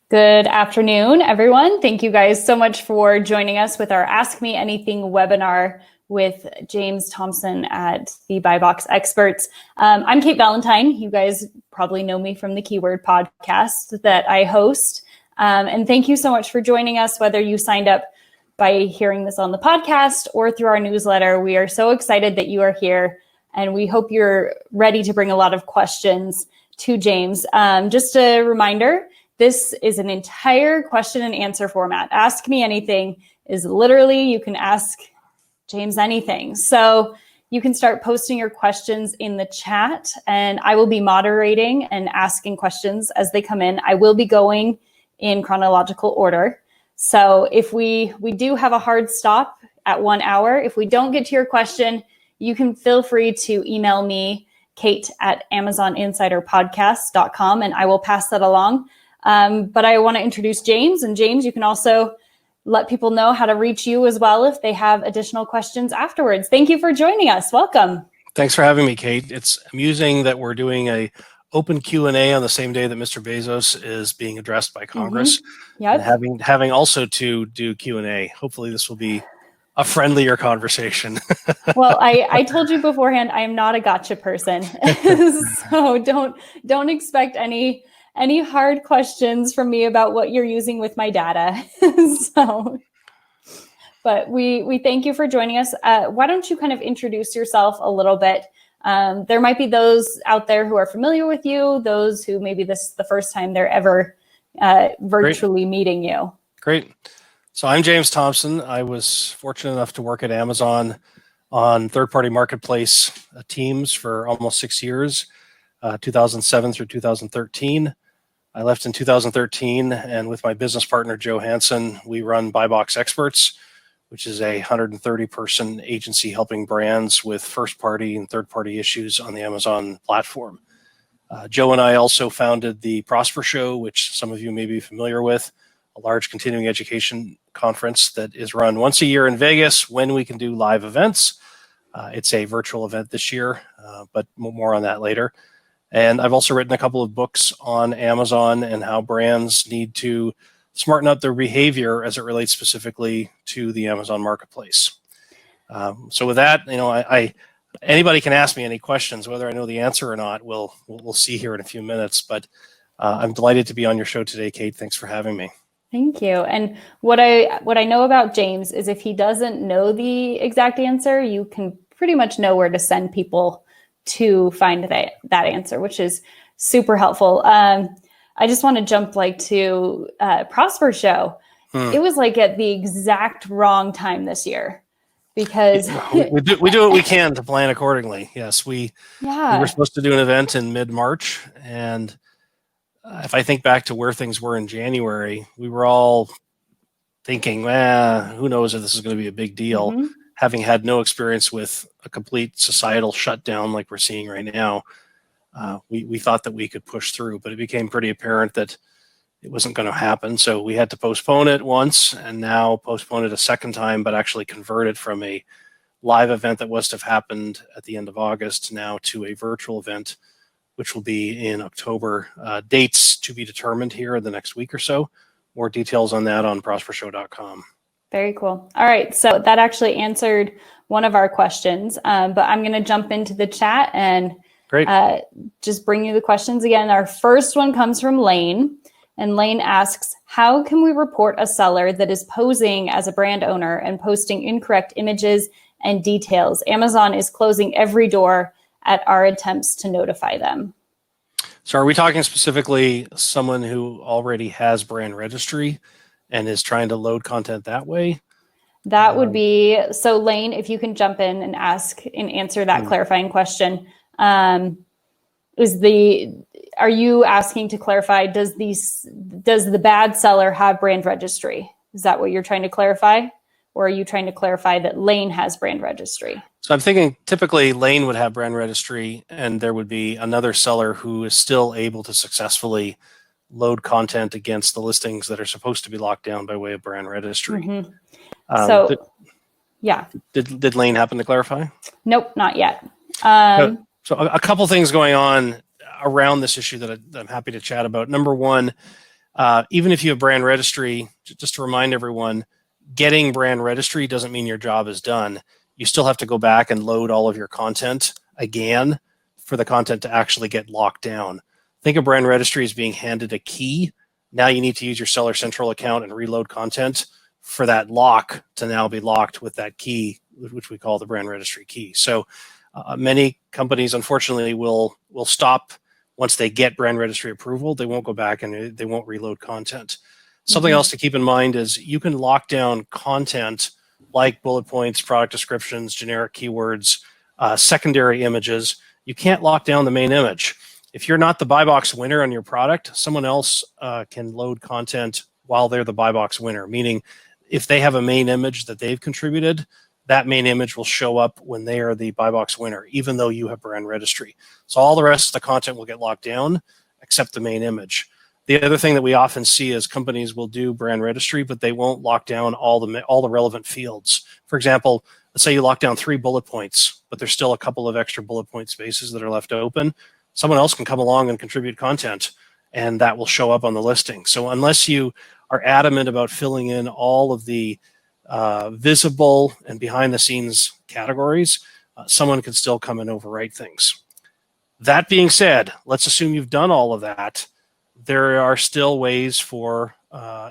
Good afternoon, everyone. Thank you guys so much for joining us with our Ask Me Anything webinar with James Thomson at the Buy Box Experts. I'm Kate Valentine. You guys probably know me from the Keyword podcast that I host. And thank you so much for joining us, whether you signed up by hearing this on the podcast or through our newsletter. We are so excited that you are here, and we hope you're ready to bring a lot of questions to James. Just a reminder, this is an entire question and answer format. Ask Me Anything is literally, you can ask James anything. So you can start posting your questions in the chat, and I will be moderating and asking questions as they come in. I will be going in chronological order. So if we do have a hard stop at 1 hour, if we don't get to your question, you can feel free to email me, kate@amazoninsiderpodcast.com, and I will pass that along. But I want to introduce James, and James, you can also let people know how to reach you as well if they have additional questions afterwards. Thank you for joining us. Welcome. Thanks for having me, Kate. It's amusing that we're doing a open Q&A on the same day that Mr. Bezos is being addressed by Congress. Yep. And having also to do Q&A. Hopefully this will be a friendlier conversation. Well, I told you beforehand, I am not a gotcha person. So don't expect any hard questions from me about what you're using with my data. But we thank you for joining us. Why don't you kind of introduce yourself a little bit? There might be those out there who are familiar with you, those who maybe this is the first time they're ever virtually meeting you. Great. So I'm James Thomson. I was fortunate enough to work at Amazon on third-party marketplace teams for almost 6 years, 2007 through 2013. I left in 2013, and with my business partner, Joe Hansen, we run Buy Box Experts, which is a 130-person agency helping brands with first-party and third-party issues on the Amazon platform. Joe and I also founded the Prosper Show, which some of you may be familiar with, a large continuing education conference that is run once a year in Vegas when we can do live events. It's a virtual event this year, but more on that later. And I've also written a couple of books on Amazon and how brands need to smarten up their behavior as it relates specifically to the Amazon marketplace. So with that, anybody can ask me any questions, whether I know the answer or not. We'll see here in a few minutes. But I'm delighted to be on your show today, Kate. Thanks for having me. Thank you. And what I know about James is if he doesn't know the exact answer, you can pretty much know where to send people to find that answer, which is super helpful. I just want to jump to Prosper Show. It was at the exact wrong time this year because we do what we can to plan accordingly. Yes, we were supposed to do an event in mid-March, and if I think back to where things were in January, we were all thinking, who knows if this is going to be a big deal. Mm-hmm. Having had no experience with a complete societal shutdown like we're seeing right now, we thought that we could push through, but it became pretty apparent that it wasn't going to happen. So we had to postpone it once and now postpone it a second time, but actually convert it from a live event that was to have happened at the end of August now to a virtual event, which will be in October. Dates to be determined here in the next week or so. More details on that on prospershow.com. Very cool. All right. So that actually answered one of our questions, but I'm going to jump into the chat and just bring you the questions again. Our first one comes from Lane, and Lane asks, how can we report a seller that is posing as a brand owner and posting incorrect images and details? Amazon is closing every door at our attempts to notify them. So are we talking specifically someone who already has brand registry and is trying to load content that way? That would be, so Lane, if you can jump in and ask and answer that clarifying question. Are you asking to clarify, does the bad seller have brand registry? Is that what you're trying to clarify? Or are you trying to clarify that Lane has brand registry? So I'm thinking typically Lane would have brand registry, and there would be another seller who is still able to successfully load content against the listings that are supposed to be locked down by way of brand registry. Mm-hmm. Did Lane happen to clarify? Nope, not yet. So a couple things going on around this issue that I'm happy to chat about. Number one, even if you have brand registry, just to remind everyone, getting brand registry doesn't mean your job is done. You still have to go back and load all of your content again for the content to actually get locked down. Think of brand registry as being handed a key. Now you need to use your Seller Central account and reload content for that lock to now be locked with that key, which we call the brand registry key. So many companies, unfortunately, will stop once they get brand registry approval. They won't go back and they won't reload content. Something else to keep in mind is you can lock down content like bullet points, product descriptions, generic keywords, secondary images. You can't lock down the main image. If you're not the buy box winner on your product, someone else can load content while they're the buy box winner, meaning if they have a main image that they've contributed, that main image will show up when they are the buy box winner, even though you have brand registry. So all the rest of the content will get locked down except the main image. The other thing that we often see is companies will do brand registry, but they won't lock down all the relevant fields. For example, let's say you lock down 3 bullet points, but there's still a couple of extra bullet point spaces that are left open. Someone else can come along and contribute content, and that will show up on the listing. So unless you are adamant about filling in all of the visible and behind the scenes categories, someone can still come and overwrite things. That being said, let's assume you've done all of that. There are still ways for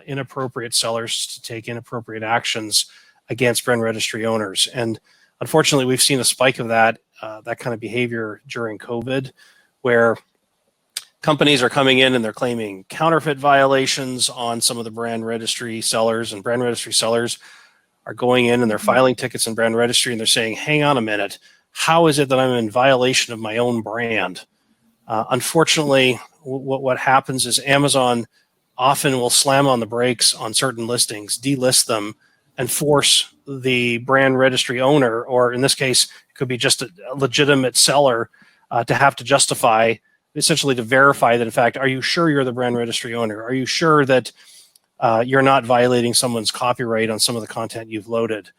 inappropriate sellers to take inappropriate actions against brand registry owners. And unfortunately, we've seen a spike of that kind of behavior during COVID, where companies are coming in and they're claiming counterfeit violations on some of the brand registry sellers, and brand registry sellers are going in and they're filing tickets in brand registry and they're saying, hang on a minute, how is it that I'm in violation of my own brand? Unfortunately, what happens is Amazon often will slam on the brakes on certain listings, delist them, and force the brand registry owner, or in this case, it could be just a legitimate seller, to have to justify, essentially to verify that, in fact, are you sure you're the brand registry owner? Are you sure that you're not violating someone's copyright on some of the content you've loaded?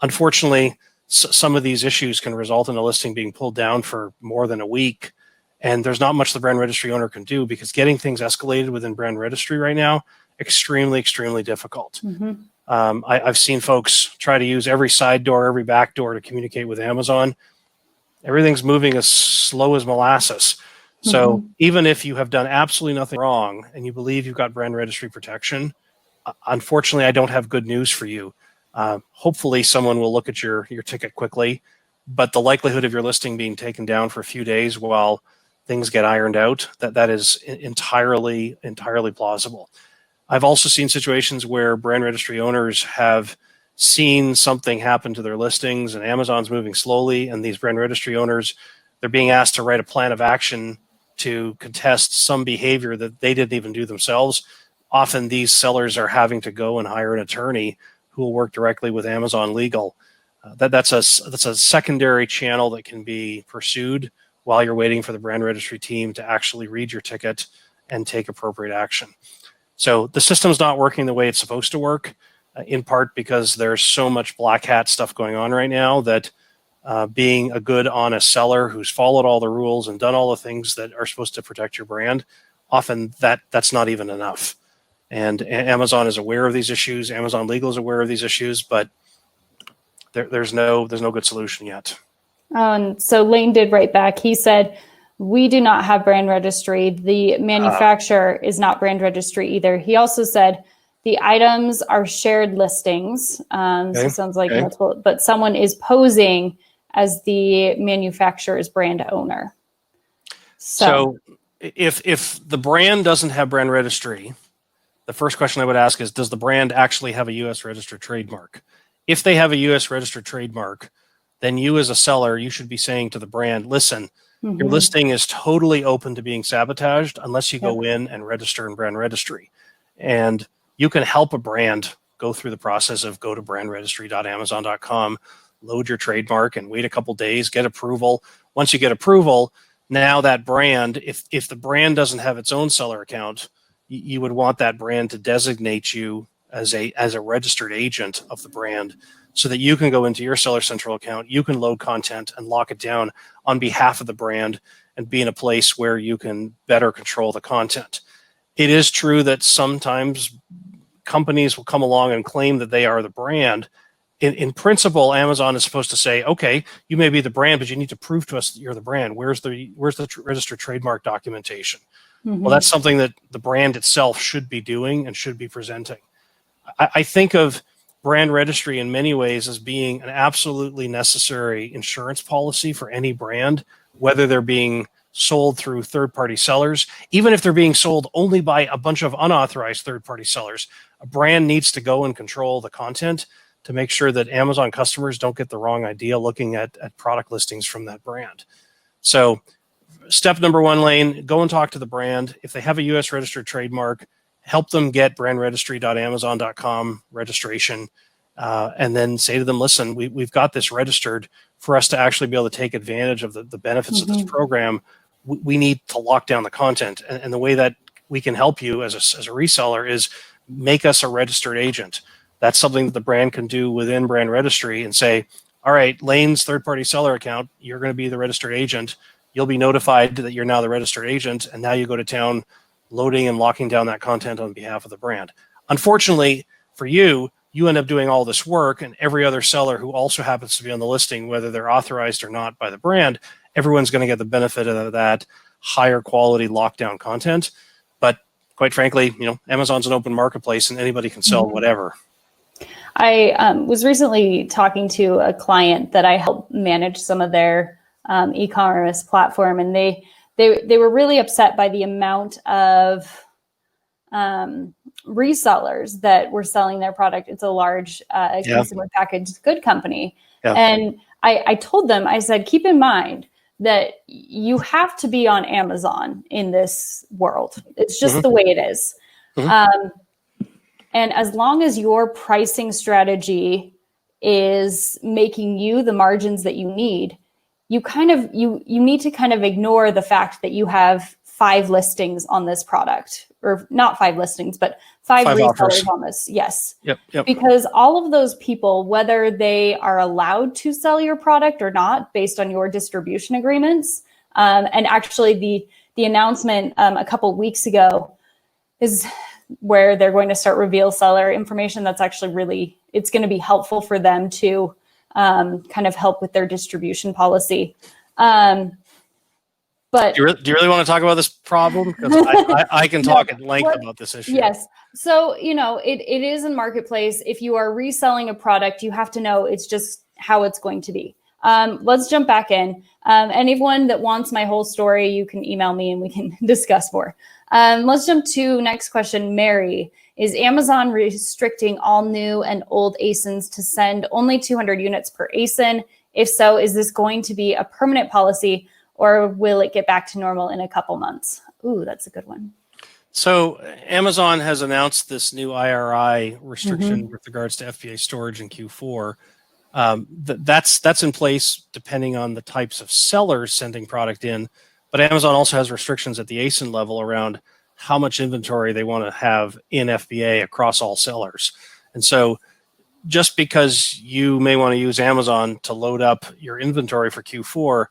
Unfortunately, some of these issues can result in a listing being pulled down for more than a week. And there's not much the brand registry owner can do, because getting things escalated within brand registry right now, extremely, extremely difficult. I've seen folks try to use every side door, every back door to communicate with Amazon. Everything's moving as slow as molasses. So even if you have done absolutely nothing wrong and you believe you've got brand registry protection, unfortunately, I don't have good news for you. Hopefully someone will look at your ticket quickly, but the likelihood of your listing being taken down for a few days while things get ironed out, that is entirely plausible. I've also seen situations where brand registry owners have seen something happen to their listings and Amazon's moving slowly, and these brand registry owners, they're being asked to write a plan of action to contest some behavior that they didn't even do themselves. Often these sellers are having to go and hire an attorney who will work directly with Amazon legal. That's a secondary channel that can be pursued while you're waiting for the brand registry team to actually read your ticket and take appropriate action. So the system's not working the way it's supposed to work, in part because there's so much black hat stuff going on right now that being a good, honest seller who's followed all the rules and done all the things that are supposed to protect your brand, often that's not even enough. And Amazon is aware of these issues. Amazon Legal is aware of these issues, but there's no good solution yet. And so Lane did write back. He said, we do not have brand registry. The manufacturer is not brand registry either. He also said the items are shared listings. So it sounds like multiple, but someone is posing as the manufacturer's brand owner. So if the brand doesn't have brand registry, the first question I would ask is, does the brand actually have a U.S. registered trademark? If they have a U.S. registered trademark, then you as a seller, you should be saying to the brand, listen, your listing is totally open to being sabotaged unless you go in and register in brand registry. And you can help a brand go through the process of go to brandregistry.amazon.com, load your trademark and wait a couple days, get approval. Once you get approval, now that brand, if the brand doesn't have its own seller account, you would want that brand to designate you as a registered agent of the brand, so that you can go into your Seller Central account, you can load content and lock it down on behalf of the brand and be in a place where you can better control the content. It is true that sometimes companies will come along and claim that they are the brand. In principle, Amazon is supposed to say, okay, you may be the brand, but you need to prove to us that you're the brand. Where's the registered trademark documentation? Well, that's something that the brand itself should be doing and should be presenting. I think of brand registry in many ways as being an absolutely necessary insurance policy for any brand, whether they're being sold through third-party sellers, even if they're being sold only by a bunch of unauthorized third-party sellers. A brand needs to go and control the content to make sure that Amazon customers don't get the wrong idea looking at product listings from that brand. So step number one, Lane, go and talk to the brand. If they have a US registered trademark, help them get brandregistry.amazon.com registration, and then say to them, listen, we've got this registered. For us to actually be able to take advantage of the benefits of this program, we need to lock down the content. And the way that we can help you as a reseller is make us a registered agent. That's something that the brand can do within brand registry and say, all right, Lane's third-party seller account, you're going to be the registered agent. You'll be notified that you're now the registered agent, and now you go to town loading and locking down that content on behalf of the brand. Unfortunately for you, you end up doing all this work, and every other seller who also happens to be on the listing, whether they're authorized or not by the brand, everyone's going to get the benefit of that higher quality lockdown content. But quite frankly, Amazon's an open marketplace and anybody can sell whatever. I was recently talking to a client that I help manage some of their e-commerce platform, and they were really upset by the amount of resellers that were selling their product. It's a large consumer packaged good company. Yeah. And I told them, I said, keep in mind that you have to be on Amazon in this world. It's just the way it is. And as long as your pricing strategy is making you the margins that you need, you need to kind of ignore the fact that you have 5 listings on this product, or not 5 listings, but 5 resellers offers on this. Yes. Yep. Because all of those people, whether they are allowed to sell your product or not, based on your distribution agreements, and actually the announcement a couple of weeks ago is where they're going to start reveal seller information. That's actually it's going to be helpful for them to kind of help with their distribution policy. But do you really want to talk about this problem? Because I can talk at length about this issue. Yes. So, it is in marketplace. If you are reselling a product, you have to know it's just how it's going to be. Let's jump back in. Anyone that wants my whole story, you can email me and we can discuss more. Let's jump to next question. Mary, is Amazon restricting all new and old ASINs to send only 200 units per ASIN? If so, is this going to be a permanent policy, or will it get back to normal in a couple months? Ooh, that's a good one. So Amazon has announced this new IRI restriction with regards to FBA storage in Q4. That's in place depending on the types of sellers sending product in. But Amazon also has restrictions at the ASIN level around how much inventory they want to have in FBA across all sellers. And so just because you may want to use Amazon to load up your inventory for Q4,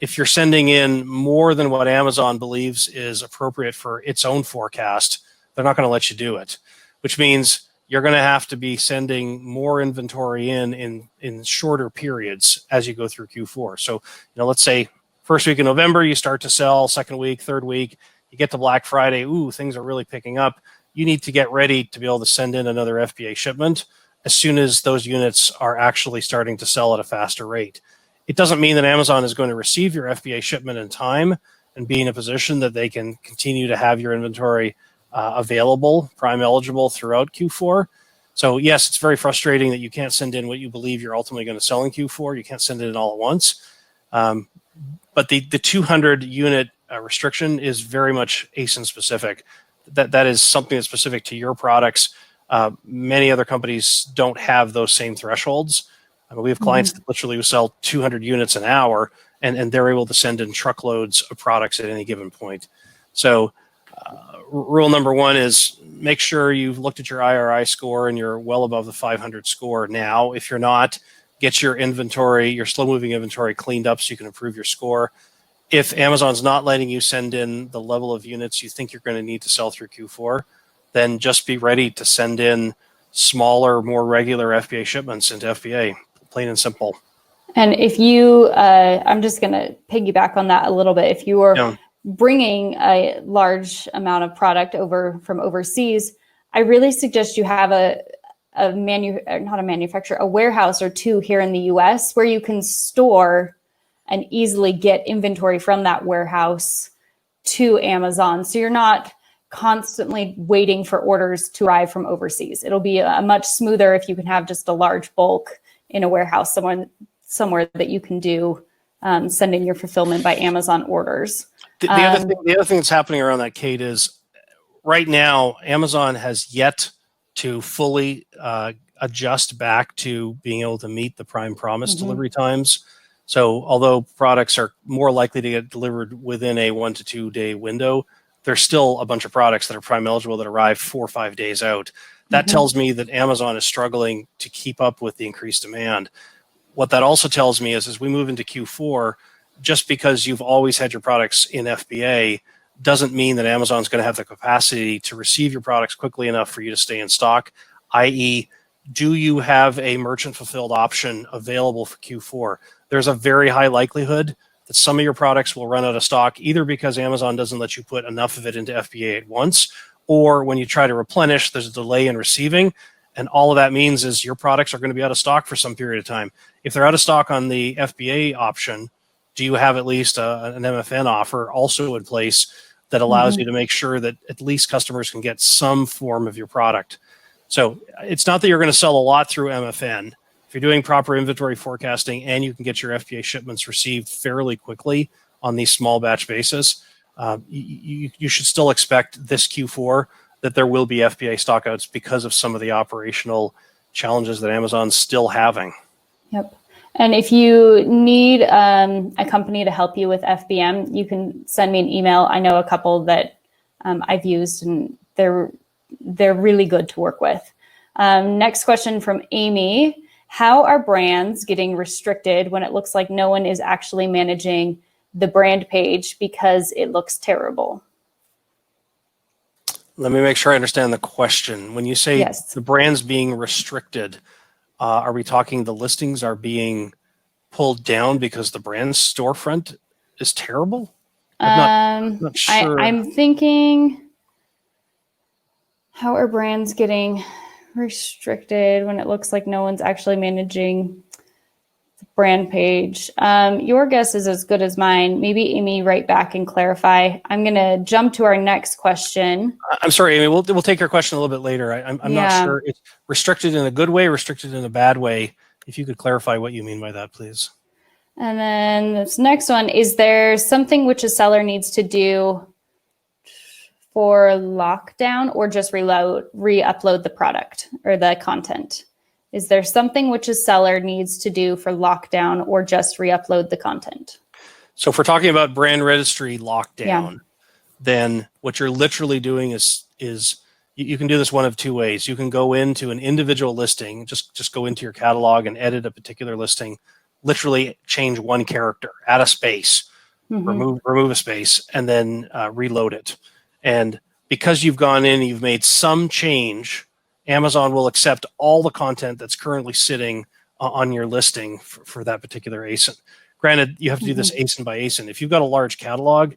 if you're sending in more than what Amazon believes is appropriate for its own forecast, they're not going to let you do it, which means you're going to have to be sending more inventory in shorter periods as you go through Q4. So, let's say first week in November, you start to sell, second week, third week, you get to Black Friday, things are really picking up. You need to get ready to be able to send in another FBA shipment as soon as those units are actually starting to sell at a faster rate. It doesn't mean that Amazon is going to receive your FBA shipment in time and be in a position that they can continue to have your inventory available, Prime eligible throughout Q4. So yes, it's very frustrating that you can't send in what you believe you're ultimately going to sell in Q4. You can't send it in all at once. But the 200 unit restriction is very much ASIN specific. That is something that's specific to your products. Many other companies don't have those same thresholds. We have clients that literally sell 200 units an hour, and they're able to send in truckloads of products at any given point. So rule number one is make sure you've looked at your IRI score and you're well above the 500 score now. If you're not, get your inventory, your slow-moving inventory cleaned up so you can improve your score. if Amazon's not letting you send in the level of units you think you're going to need to sell through Q4, then just be ready to send in smaller, more regular FBA shipments into FBA, plain and simple. And if you, I'm just going to piggyback on that a little bit. If you are bringing a large amount of product over from overseas, I really suggest you have a warehouse or two here in the US where you can store and easily get inventory from that warehouse to Amazon. So you're not constantly waiting for orders to arrive from overseas. It'll be a much smoother if you can have just a large bulk in a warehouse somewhere that you can do send in your fulfillment by Amazon orders. The other thing that's happening around that, Kate, is right now Amazon has yet to fully adjust back to being able to meet the Prime Promise delivery times. So although products are more likely to get delivered within a 1 to 2 day window, there's still a bunch of products that are Prime eligible that arrive 4 or 5 days out. That tells me that Amazon is struggling to keep up with the increased demand. What that also tells me is as we move into Q4, just because you've always had your products in FBA doesn't mean that Amazon's going to have the capacity to receive your products quickly enough for you to stay in stock, i.e., do you have a merchant fulfilled option available for Q4? There's a very high likelihood that some of your products will run out of stock, either because Amazon doesn't let you put enough of it into FBA at once, or when you try to replenish, there's a delay in receiving. And all of that means is your products are going to be out of stock for some period of time. If they're out of stock on the FBA option, do you have at least an MFN offer also in place that allows you to make sure that at least customers can get some form of your product? So it's not that you're going to sell a lot through MFN. If you're doing proper inventory forecasting and you can get your FBA shipments received fairly quickly on these small batch basis, you should still expect this Q4 that there will be FBA stockouts because of some of the operational challenges that Amazon's still having. Yep. And if you need a company to help you with FBM, you can send me an email. I know a couple that I've used, and they're really good to work with. Next question from Amy. How are brands getting restricted when it looks like no one is actually managing the brand page because it looks terrible? Let me make sure I understand the question. When you say the brands being restricted, are we talking the listings are being pulled down because the brand storefront is terrible? I'm not sure. I'm thinking, how are brands getting restricted when it looks like no one's actually managing the brand page? Your guess is as good as mine. Maybe Amy, write back and clarify. I'm going to jump to our next question. I'm sorry, Amy. We'll take your question a little bit later. I'm not sure. It's restricted in a good way, restricted in a bad way. If you could clarify what you mean by that, please. And then this next one, is there something which a seller needs to do for lockdown or just re-upload the product or the content? Is there something which a seller needs to do for lockdown or just re-upload the content? So if we're talking about brand registry lockdown, then what you're literally doing is you can do this one of two ways. You can go into an individual listing, just go into your catalog and edit a particular listing, literally change one character, add a space, remove a space, and then reload it. And because you've gone in, you've made some change, Amazon will accept all the content that's currently sitting on your listing for that particular ASIN. Granted, you have to do this ASIN by ASIN. If you've got a large catalog,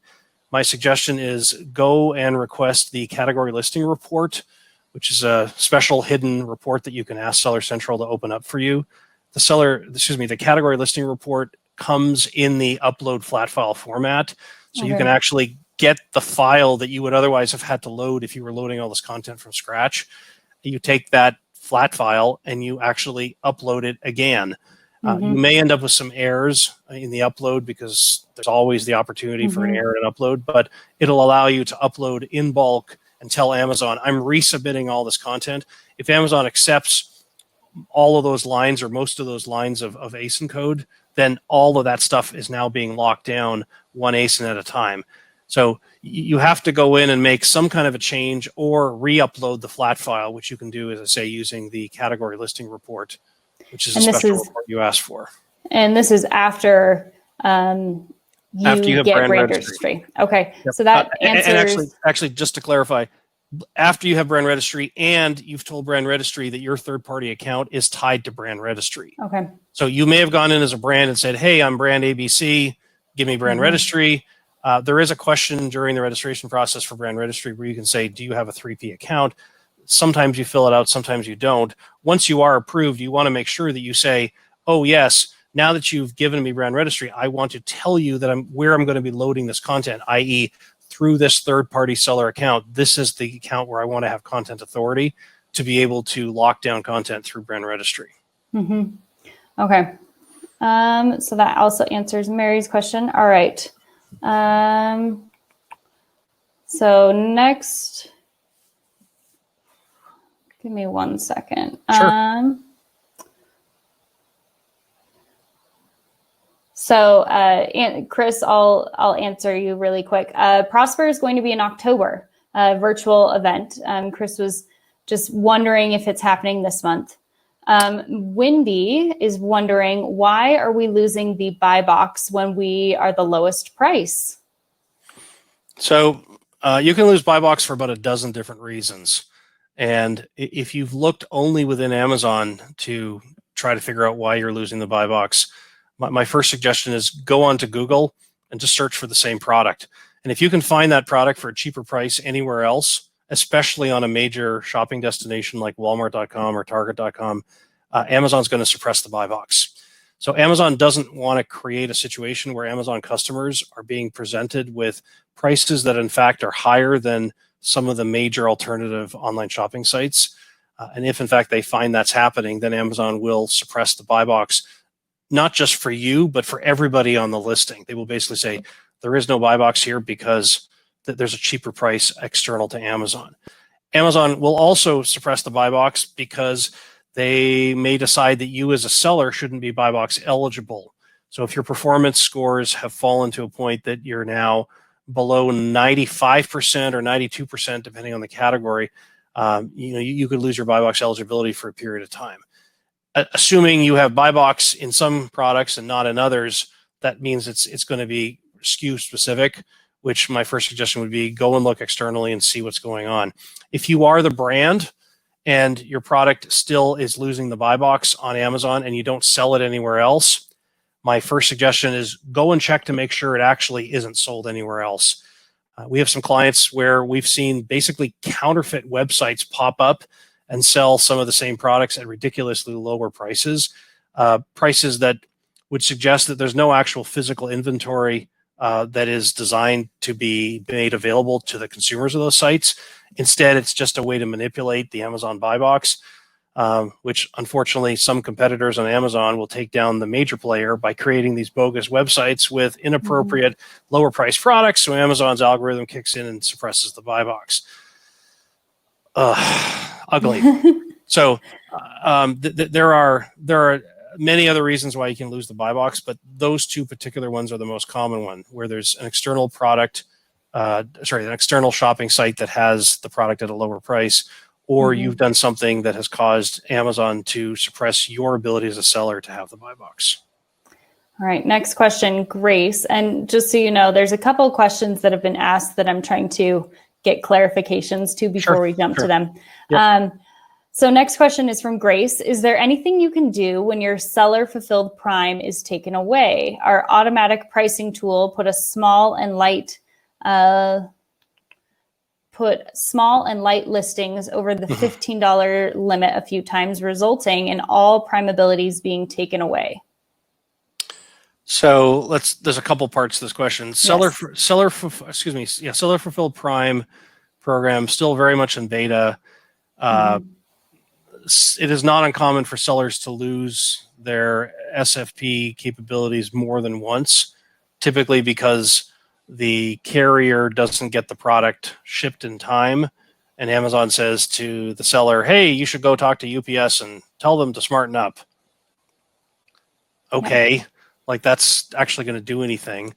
my suggestion is go and request the category listing report, which is a special hidden report that you can ask Seller Central to open up for you. The category listing report comes in the upload flat file format. So you can actually get the file that you would otherwise have had to load if you were loading all this content from scratch. You take that flat file and you actually upload it again. You may end up with some errors in the upload because there's always the opportunity for an error in upload, but it'll allow you to upload in bulk and tell Amazon, I'm resubmitting all this content. If Amazon accepts all of those lines or most of those lines of ASIN code, then all of that stuff is now being locked down one ASIN at a time. So you have to go in and make some kind of a change or re-upload the flat file, which you can do, as I say, using the category listing report, which is a special report you asked for. And this is after After you you have get brand brand registry. registry. Okay, Yep. so that And answers. actually, just to clarify, after you have brand registry and you've told brand registry that your third-party account is tied to brand registry. Okay. So you may have gone in as a brand and said, hey, I'm brand ABC, give me brand registry. There is a question during the registration process for brand registry where you can say, do you have a 3P account? Sometimes you fill it out, sometimes you don't. Once you are approved, you want to make sure that you say, oh, yes, now that you've given me brand registry, I want to tell you that where I'm going to be loading this content, i.e., through this third-party seller account. This is the account where I want to have content authority to be able to lock down content through brand registry. Okay. So that also answers Mary's question. All right. So next, give me 1 second. Sure. Chris, I'll answer you really quick. Prosper is going to be in October, a virtual event. Chris was just wondering if it's happening this month. Wendy is wondering, why are we losing the buy box when we are the lowest price? So you can lose buy box for about a dozen different reasons. And if you've looked only within Amazon to try to figure out why you're losing the buy box, my first suggestion is go onto Google and just search for the same product. And if you can find that product for a cheaper price anywhere else, especially on a major shopping destination like Walmart.com or Target.com, Amazon's going to suppress the buy box. So Amazon doesn't want to create a situation where Amazon customers are being presented with prices that in fact are higher than some of the major alternative online shopping sites. And if in fact they find that's happening, then Amazon will suppress the buy box, not just for you, but for everybody on the listing. They will basically say, there is no buy box here because there's a cheaper price external to Amazon. Amazon will also suppress the buy box because they may decide that you as a seller shouldn't be buy box eligible. So if your performance scores have fallen to a point that you're now below 95% or 92%, depending on the category, you could lose your buy box eligibility for a period of time. Assuming you have buy box in some products and not in others, that means it's going to be SKU specific, which my first suggestion would be go and look externally and see what's going on. If you are the brand and your product still is losing the buy box on Amazon and you don't sell it anywhere else, my first suggestion is go and check to make sure it actually isn't sold anywhere else. We have some clients where we've seen basically counterfeit websites pop up and sell some of the same products at ridiculously lower prices, prices that would suggest that there's no actual physical inventory that is designed to be made available to the consumers of those sites. Instead, it's just a way to manipulate the Amazon buy box, which unfortunately some competitors on Amazon will take down the major player by creating these bogus websites with inappropriate lower priced products. So Amazon's algorithm kicks in and suppresses the buy box. Ugly. So there are many other reasons why you can lose the buy box, but those two particular ones are the most common one, where there's an external product, an external shopping site that has the product at a lower price, or you've done something that has caused Amazon to suppress your ability as a seller to have the buy box. All right, next question, Grace. And just so you know, there's a couple of questions that have been asked that I'm trying to get clarifications to before we jump to them. Yep. So next question is from Grace. Is there anything you can do when your seller fulfilled Prime is taken away? Our automatic pricing tool put small and light listings over the $15 limit a few times, resulting in all Prime abilities being taken away. So there's a couple parts to this question. Seller fulfilled Prime program still very much in beta. It is not uncommon for sellers to lose their SFP capabilities more than once, typically because the carrier doesn't get the product shipped in time, and Amazon says to the seller, hey, you should go talk to UPS and tell them to smarten up. Okay, like that's actually going to do anything.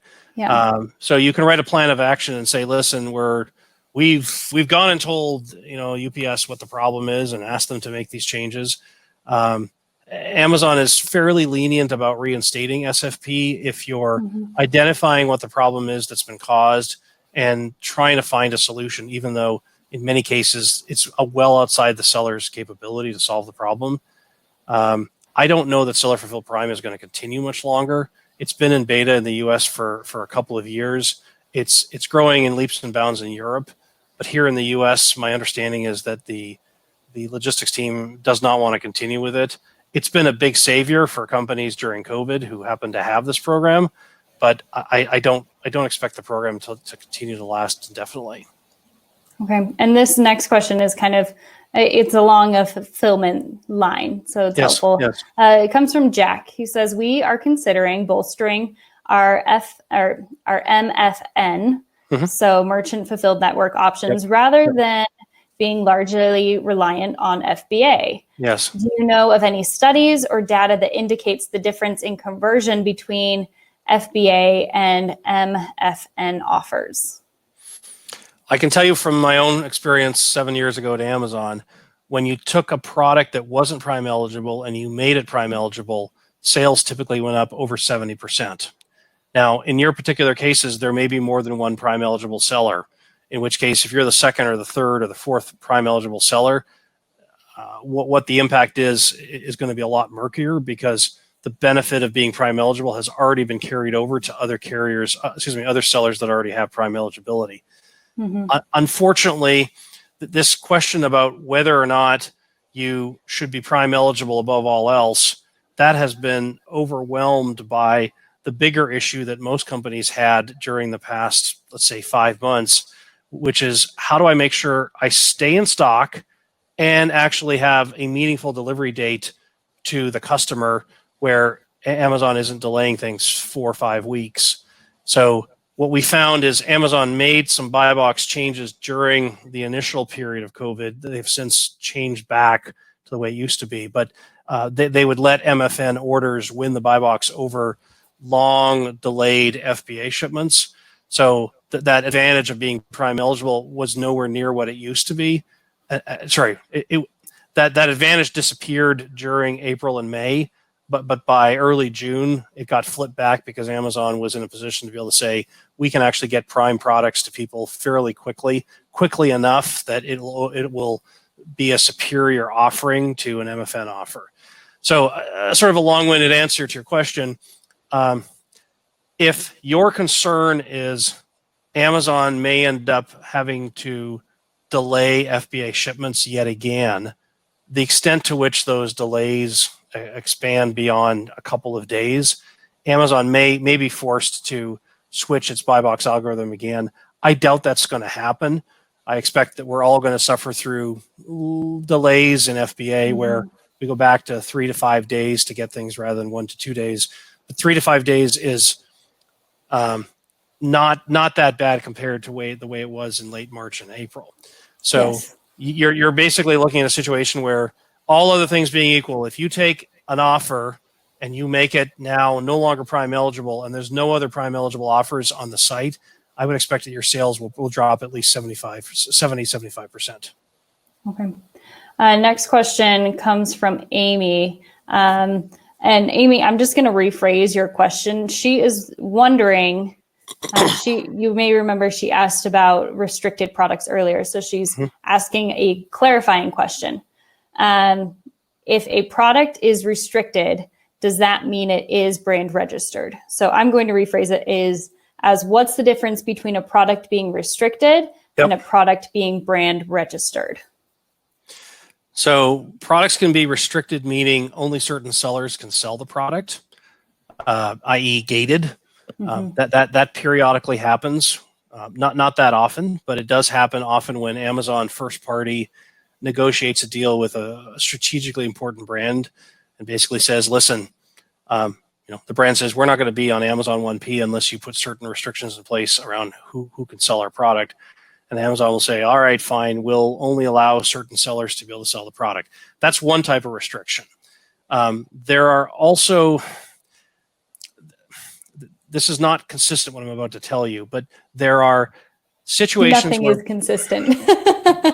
So you can write a plan of action and say, listen, we've gone and told UPS what the problem is and asked them to make these changes. Amazon is fairly lenient about reinstating SFP if you're identifying what the problem is that's been caused and trying to find a solution, even though in many cases it's well outside the seller's capability to solve the problem. I don't know that Seller Fulfilled Prime is going to continue much longer. It's been in beta in the US for a couple of years. It's growing in leaps and bounds in Europe, but here in the US, my understanding is that the logistics team does not want to continue with it. It's been a big savior for companies during COVID who happen to have this program, but I don't expect the program to continue to last indefinitely. Okay, and this next question is it's along a fulfillment line, so it's helpful. Yes. It comes from Jack. He says, we are considering bolstering our MFN, so merchant fulfilled network options, rather than being largely reliant on FBA. Yes. Do you know of any studies or data that indicates the difference in conversion between FBA and MFN offers? I can tell you from my own experience 7 years ago at Amazon, when you took a product that wasn't Prime eligible and you made it Prime eligible, sales typically went up over 70%. Now, in your particular cases, there may be more than one Prime eligible seller, in which case, if you're the second or the third or the fourth Prime eligible seller, what the impact is going to be a lot murkier, because the benefit of being Prime eligible has already been carried over to other carriers, other sellers that already have Prime eligibility. Unfortunately, this question about whether or not you should be Prime eligible above all else, that has been overwhelmed by the bigger issue that most companies had during the past, let's say, 5 months, which is, how do I make sure I stay in stock and actually have a meaningful delivery date to the customer where Amazon isn't delaying things 4 or 5 weeks? So what we found is Amazon made some buy box changes during the initial period of COVID. They've since changed back to the way it used to be, but they would let MFN orders win the buy box over long delayed FBA shipments. So that advantage of being Prime eligible was nowhere near what it used to be. That advantage disappeared during April and May, but by early June, it got flipped back because Amazon was in a position to be able to say, we can actually get Prime products to people fairly quickly enough that it will be a superior offering to an MFN offer. So sort of a long-winded answer to your question. If your concern is Amazon may end up having to delay FBA shipments yet again, the extent to which those delays expand beyond a couple of days, Amazon may be forced to switch its buy box algorithm again. I doubt that's going to happen. I expect that we're all going to suffer through delays in FBA where we go back to 3 to 5 days to get things rather than 1 to 2 days. But 3 to 5 days is not that bad compared to the way it was in late March and April. So you're basically looking at a situation where, all other things being equal, if you take an offer and you make it now no longer Prime eligible and there's no other Prime eligible offers on the site, I would expect that your sales will drop at least 75%. Okay. Next question comes from Amy. And Amy, I'm just going to rephrase your question. She is wondering, you may remember she asked about restricted products earlier. So she's asking a clarifying question. If a product is restricted, does that mean it is brand registered? So I'm going to rephrase it as what's the difference between a product being restricted and a product being brand registered? So products can be restricted, meaning only certain sellers can sell the product, i.e. gated. That periodically happens, not that often, but it does happen often when Amazon first party negotiates a deal with a strategically important brand and basically says, listen, the brand says, we're not going to be on Amazon 1P unless you put certain restrictions in place around who can sell our product. And Amazon will say, all right, fine, we'll only allow certain sellers to be able to sell the product. That's one type of restriction. There are also, this is not consistent what I'm about to tell you, but there are situations Nothing is consistent.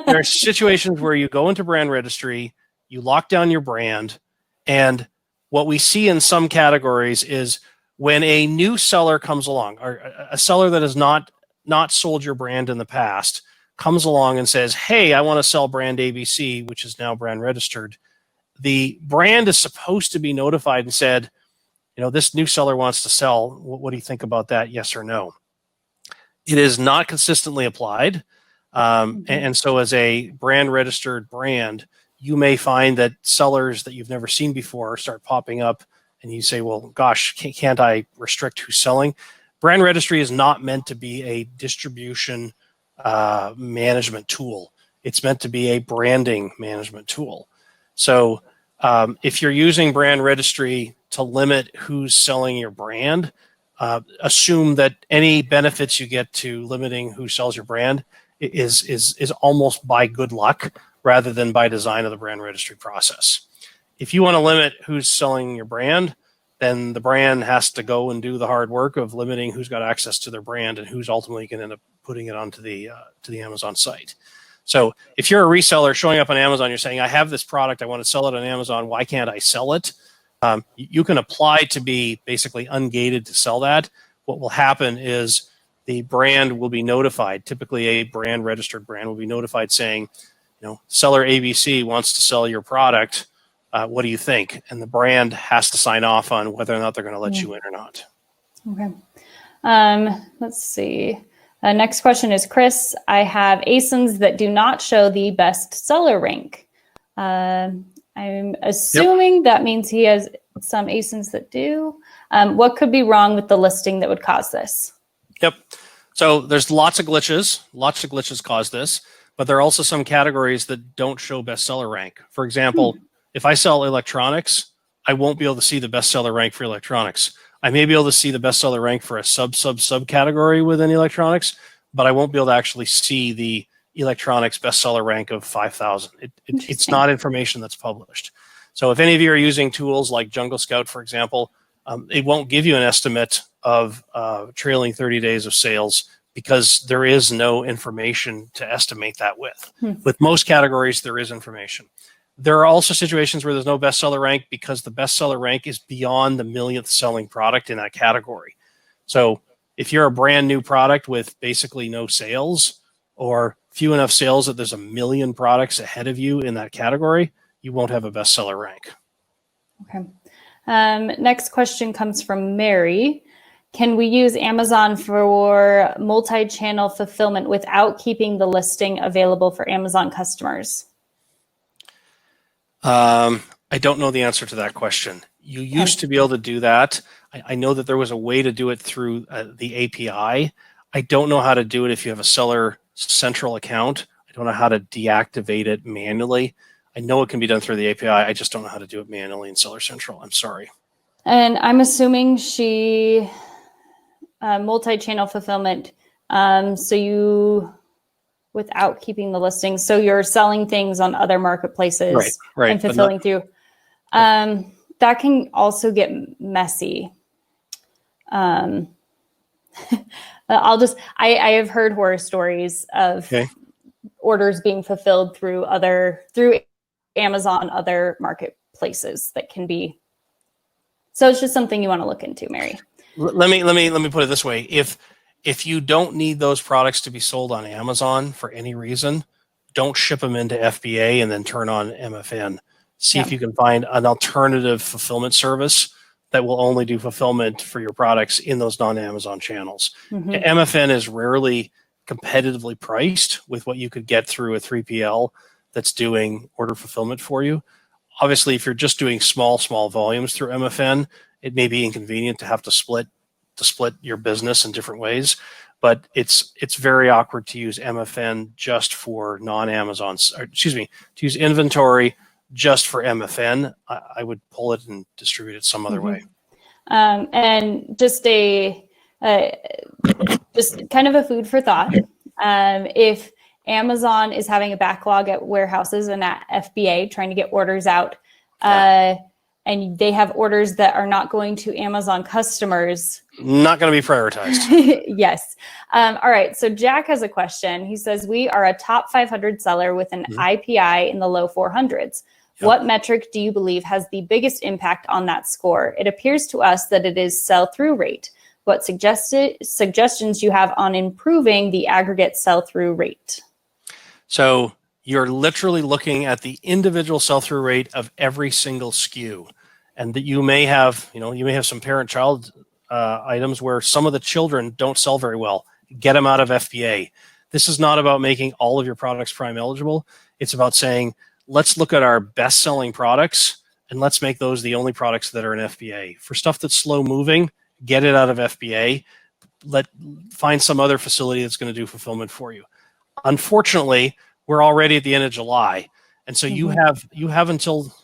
There are situations where you go into brand registry, you lock down your brand, And what we see in some categories is when a new seller comes along, or a seller that has not sold your brand in the past, comes along and says, hey, I want to sell brand ABC, which is now brand registered. The brand is supposed to be notified and said, this new seller wants to sell. What do you think about that? Yes or no? It is not consistently applied. And so as a brand registered brand, you may find that sellers that you've never seen before start popping up, and you say, well, gosh, can't I restrict who's selling? Brand registry is not meant to be a distribution management tool. It's meant to be a branding management tool. So if you're using brand registry to limit who's selling your brand, assume that any benefits you get to limiting who sells your brand is almost by good luck rather than by design of the brand registry process. If you want to limit who's selling your brand, then the brand has to go and do the hard work of limiting who's got access to their brand and who's ultimately going to end up putting it onto the Amazon site. So if you're a reseller showing up on Amazon, you're saying, I have this product, I want to sell it on Amazon, why can't I sell it? You can apply to be basically ungated to sell that. What will happen is the brand will be notified. Typically, a brand registered brand will be notified saying, seller ABC wants to sell your product. What do you think? And the brand has to sign off on whether or not they're going to let you in or not. Okay. Let's see. Next question is Chris. I have ASINs that do not show the best seller rank. I'm assuming that means he has some ASINs that do. What could be wrong with the listing that would cause this? Yep. So there's lots of glitches. Lots of glitches cause this, but there are also some categories that don't show bestseller rank. For example, if I sell electronics, I won't be able to see the bestseller rank for electronics. I may be able to see the bestseller rank for a subcategory within electronics, but I won't be able to actually see the electronics bestseller rank of 5,000. It's not information that's published. So if any of you are using tools like Jungle Scout, for example, it won't give you an estimate of trailing 30 days of sales because there is no information to estimate that with. With most categories, there is information. There are also situations where there's no bestseller rank because the bestseller rank is beyond the millionth selling product in that category. So if you're a brand new product with basically no sales or few enough sales that there's a million products ahead of you in that category, you won't have a bestseller rank. Okay. Next question comes from Mary. Can we use Amazon for multi-channel fulfillment without keeping the listing available for Amazon customers? I don't know the answer to that question. You used to be able to do that. I know that there was a way to do it through the API. I don't know how to do it if you have a Seller Central account. I don't know how to deactivate it manually. I know it can be done through the API. I just don't know how to do it manually in Seller Central. I'm sorry. And I'm assuming she multi-channel fulfillment. So you, without keeping the listing, so you're selling things on other marketplaces and fulfilling through. That can also get messy. I have heard horror stories of orders being fulfilled through Amazon, other marketplaces that can be. So it's just something you want to look into, Mary. Let me put it this way. If you don't need those products to be sold on Amazon for any reason, don't ship them into FBA and then turn on MFN. See if you can find an alternative fulfillment service that will only do fulfillment for your products in those non-Amazon channels. MFN is rarely competitively priced with what you could get through a 3PL that's doing order fulfillment for you. Obviously, if you're just doing small volumes through MFN, it may be inconvenient to have to split your business in different ways, but it's very awkward to use MFN just for non-Amazon, to use inventory just for MFN. I would pull it and distribute it some other way. And just just kind of a food for thought. If Amazon is having a backlog at warehouses and at FBA trying to get orders out, and they have orders that are not going to Amazon customers. Not going to be prioritized. Yes. All right. So Jack has a question. He says, we are a top 500 seller with an IPI in the low 400s. Yep. What metric do you believe has the biggest impact on that score? It appears to us that it is sell-through rate. What suggestions you have on improving the aggregate sell-through rate? So you're literally looking at the individual sell-through rate of every single SKU, and that you may have some parent-child items where some of the children don't sell very well. Get them out of FBA. This is not about making all of your products Prime eligible. It's about saying, let's look at our best-selling products and let's make those the only products that are in FBA. For stuff that's slow-moving, get it out of FBA. Find some other facility that's going to do fulfillment for you. Unfortunately, we're already at the end of July, and so you have until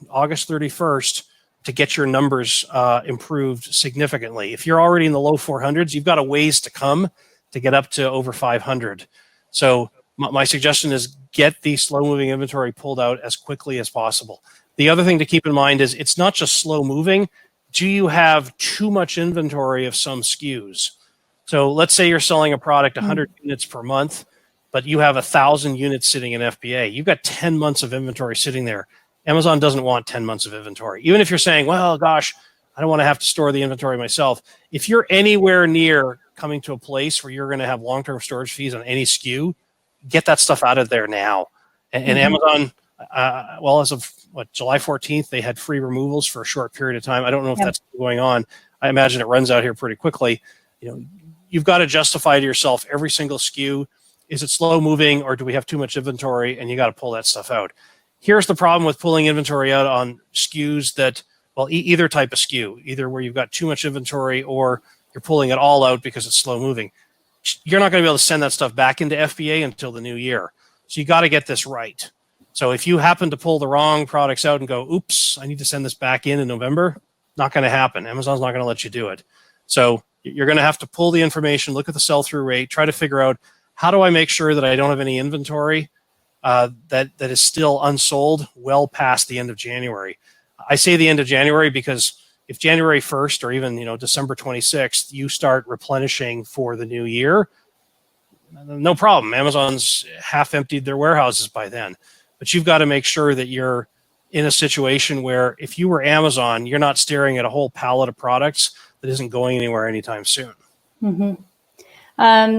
August 31st to get your numbers improved significantly. If you're already in the low 400s, you've got a ways to come to get up to over 500. So my suggestion is get the slow-moving inventory pulled out as quickly as possible. The other thing to keep in mind is it's not just slow-moving. Do you have too much inventory of some SKUs? So let's say you're selling a product 100 units per month, but you have 1,000 units sitting in FBA. You've got 10 months of inventory sitting there. Amazon doesn't want 10 months of inventory. Even if you're saying, well, gosh, I don't want to have to store the inventory myself. If you're anywhere near coming to a place where you're going to have long-term storage fees on any SKU, get that stuff out of there now. And Amazon, as of July 14th, they had free removals for a short period of time. I don't know if that's going on. I imagine it runs out here pretty quickly. You've got to justify to yourself every single SKU. Is it slow moving, or do we have too much inventory? And you got to pull that stuff out. Here's the problem with pulling inventory out on SKUs that, either type of SKU, either where you've got too much inventory or you're pulling it all out because it's slow moving. You're not going to be able to send that stuff back into FBA until the new year. So you got to get this right. So if you happen to pull the wrong products out and go, oops, I need to send this back in November, not going to happen. Amazon's not going to let you do it. So you're going to have to pull the information, look at the sell-through rate, try to figure out, how do I make sure that I don't have any inventory that is still unsold well past the end of January? I say the end of January because if January 1st or even December 26th, you start replenishing for the new year, no problem. Amazon's half emptied their warehouses by then. But you've got to make sure that you're in a situation where if you were Amazon, you're not staring at a whole pallet of products that isn't going anywhere anytime soon.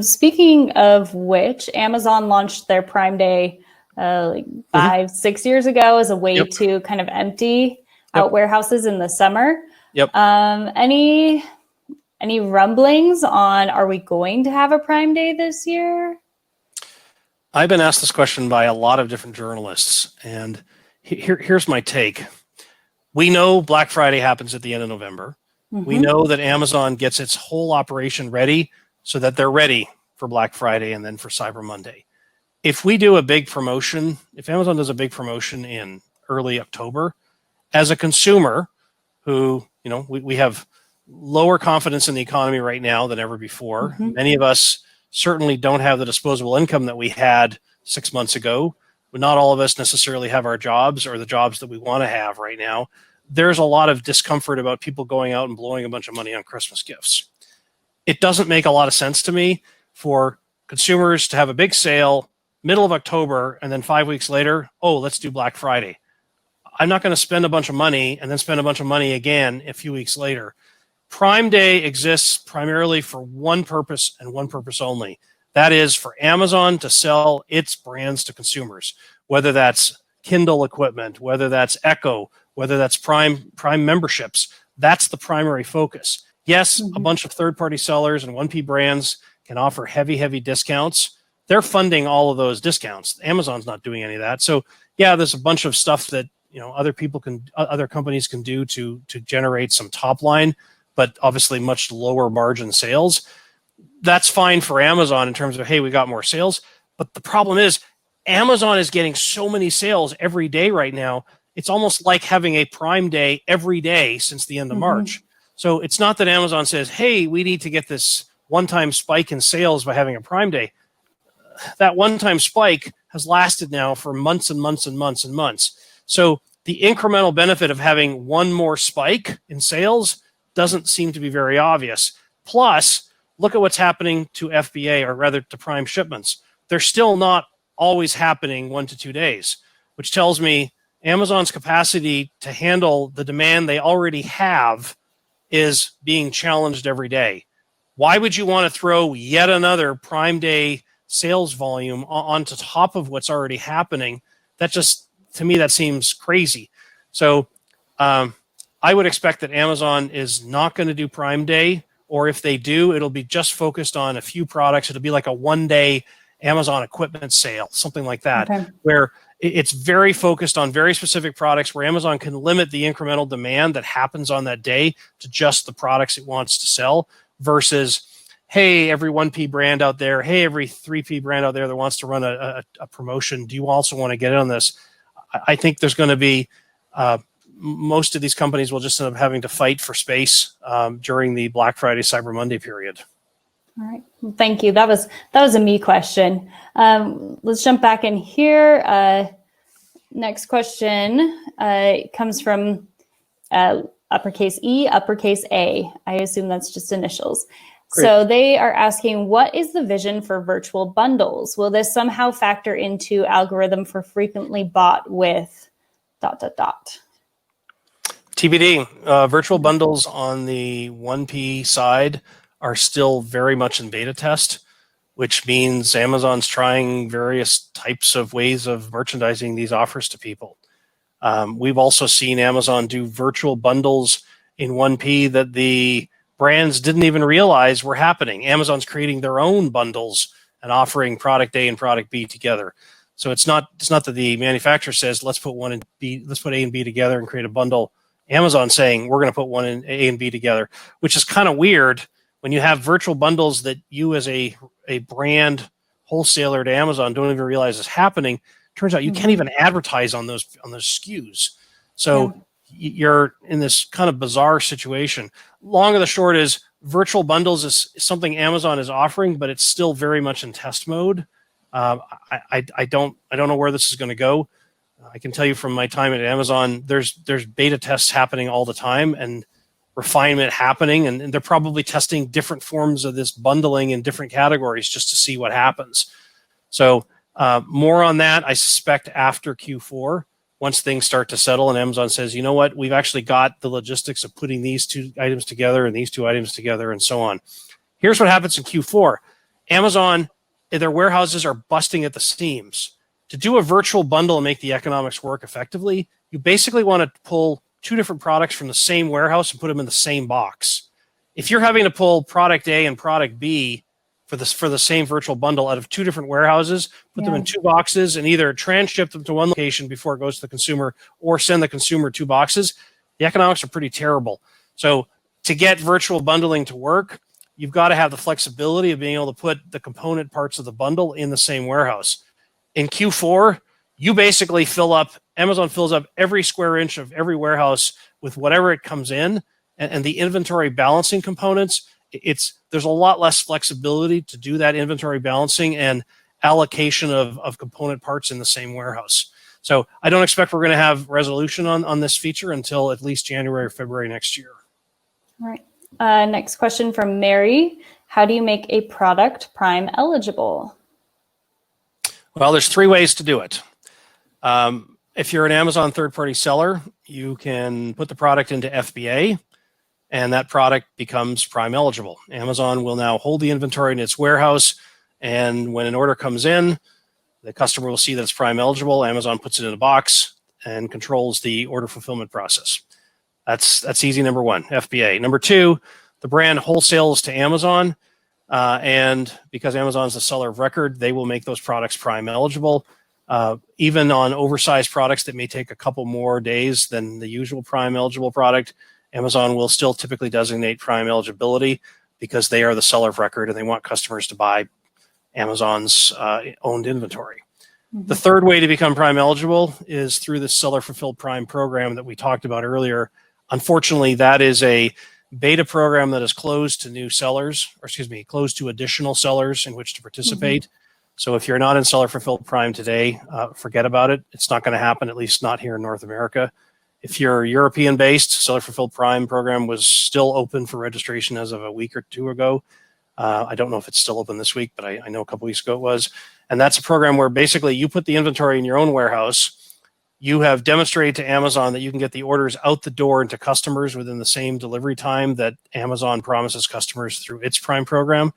Speaking of which, Amazon launched their Prime Day 5-6 years ago as a way to kind of empty out warehouses in the summer. Any rumblings on, are we going to have a Prime Day this year? I've been asked this question by a lot of different journalists, and here's my take. We know Black Friday happens at the end of November. We know that Amazon gets its whole operation ready so that they're ready for Black Friday and then for Cyber Monday. If we do a big promotion, if Amazon does a big promotion in early October, as a consumer who, we have lower confidence in the economy right now than ever before. Many of us certainly don't have the disposable income that we had 6 months ago, but not all of us necessarily have our jobs or the jobs that we want to have right now. There's a lot of discomfort about people going out and blowing a bunch of money on Christmas gifts. It doesn't make a lot of sense to me for consumers to have a big sale middle of October and then 5 weeks later, let's do Black Friday. I'm not going to spend a bunch of money and then spend a bunch of money again a few weeks later. Prime Day exists primarily for one purpose and one purpose only. That is for Amazon to sell its brands to consumers, whether that's Kindle equipment, whether that's Echo, whether that's Prime memberships. That's the primary focus. Yes, a bunch of third-party sellers and 1P brands can offer heavy discounts. They're funding all of those discounts. Amazon's not doing any of that. So yeah, there's a bunch of stuff that other companies can do to generate some top line, but obviously much lower margin sales. That's fine for Amazon in terms of, hey, we got more sales. But the problem is Amazon is getting so many sales every day right now. It's almost like having a Prime Day every day since the end of March. So it's not that Amazon says, hey, we need to get this one-time spike in sales by having a Prime Day. That one-time spike has lasted now for months and months and months and months. So the incremental benefit of having one more spike in sales doesn't seem to be very obvious. Plus, look at what's happening to FBA, or rather to Prime shipments. They're still not always happening 1 to 2 days, which tells me Amazon's capacity to handle the demand they already have is being challenged every day. Why would you want to throw yet another Prime Day sales volume on top of what's already happening? That just, to me, that seems crazy. So I would expect that Amazon is not going to do Prime Day, or if they do, it'll be just focused on a few products. It'll be like a one-day Amazon equipment sale, something like that, Okay. where it's very focused on very specific products where Amazon can limit the incremental demand that happens on that day to just the products it wants to sell versus, hey, every 1P brand out there, hey, every 3P brand out there that wants to run a promotion, do you also want to get in on this? I think there's going to be, most of these companies will just end up having to fight for space during the Black Friday, Cyber Monday period. All right. Well, thank you. That was a me question. Let's jump back in here. Next question comes from uppercase E, uppercase A. I assume that's just initials. Great. So they are asking, what is the vision for virtual bundles? Will this somehow factor into algorithm for frequently bought with ... TBD. Virtual bundles on the 1P side are still very much in beta test, which means Amazon's trying various types of ways of merchandising these offers to people. We've also seen Amazon do virtual bundles in 1P that the brands didn't even realize were happening. Amazon's creating their own bundles and offering product A and product B together. So it's not that the manufacturer says, let's put A and B together and create a bundle. Amazon saying, we're going to put one in A and B together, which is kind of weird when you have virtual bundles that you as a brand wholesaler to Amazon don't even realize is happening. Turns out you can't even advertise on those SKUs. So you're in this kind of bizarre situation. Long of the short is virtual bundles is something Amazon is offering, but it's still very much in test mode. I don't know where this is going to go. I can tell you from my time at Amazon, there's beta tests happening all the time and refinement happening, and they're probably testing different forms of this bundling in different categories just to see what happens. So more on that, I suspect, after Q4, once things start to settle and Amazon says, you know what, we've actually got the logistics of putting these two items together and these two items together and so on. Here's what happens in Q4. Amazon, their warehouses are busting at the seams. To do a virtual bundle and make the economics work effectively, you basically want to pull two different products from the same warehouse and put them in the same box. If you're having to pull product A and product B for the same virtual bundle out of two different warehouses, put them in two boxes and either transship them to one location before it goes to the consumer or send the consumer two boxes, the economics are pretty terrible. So to get virtual bundling to work, you've got to have the flexibility of being able to put the component parts of the bundle in the same warehouse. In Q4, you basically Amazon fills up every square inch of every warehouse with whatever it comes in, and the inventory balancing components, there's a lot less flexibility to do that inventory balancing and allocation of component parts in the same warehouse. So I don't expect we're going to have resolution on this feature until at least January or February next year. All right. Next question from Mary. How do you make a product Prime eligible? Well, there's three ways to do it. If you're an Amazon third-party seller, you can put the product into FBA, and that product becomes Prime eligible. Amazon will now hold the inventory in its warehouse, and when an order comes in, the customer will see that it's Prime eligible. Amazon puts it in a box and controls the order fulfillment process. That's easy, number one, FBA. Number two, the brand wholesales to Amazon, and because Amazon's the seller of record, they will make those products Prime eligible. Even on oversized products that may take a couple more days than the usual Prime eligible product, Amazon will still typically designate Prime eligibility because they are the seller of record and they want customers to buy Amazon's owned inventory. The third way to become Prime eligible is through the Seller Fulfilled Prime program that we talked about earlier. Unfortunately, that is a beta program that is closed to new sellers, closed to additional sellers in which to participate. So if you're not in Seller Fulfilled Prime today, forget about it. It's not going to happen, at least not here in North America. If you're European-based, Seller Fulfilled Prime program was still open for registration as of a week or two ago. I don't know if it's still open this week, but I know a couple weeks ago it was. And that's a program where basically you put the inventory in your own warehouse. you have demonstrated to Amazon that you can get the orders out the door into customers within the same delivery time that Amazon promises customers through its Prime program.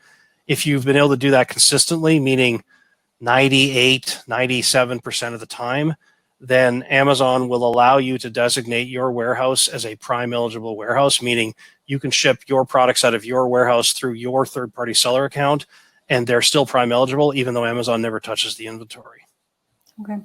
If you've been able to do that consistently, meaning 98, 97% of the time, then Amazon will allow you to designate your warehouse as a Prime eligible warehouse, meaning you can ship your products out of your warehouse through your third-party seller account, and they're still Prime eligible, even though Amazon never touches the inventory. Okay.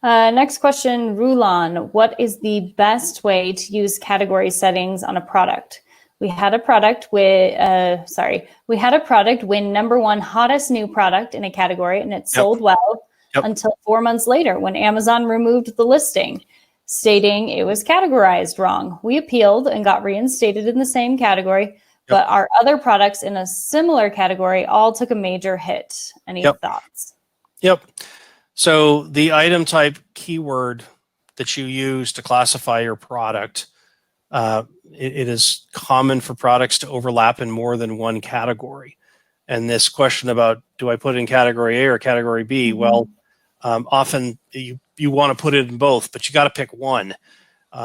Next question, Rulon. What is the best way to use category settings on a product? We had a product win #1 hottest new product in a category, and it sold well until 4 months later when Amazon removed the listing, stating it was categorized wrong. We appealed and got reinstated in the same category, but our other products in a similar category all took a major hit. Any thoughts? So the item type keyword that you use to classify your product, it is common for products to overlap in more than one category. And this question about, do I put it in category A or category B? Well, often you want to put it in both, but you got to pick one.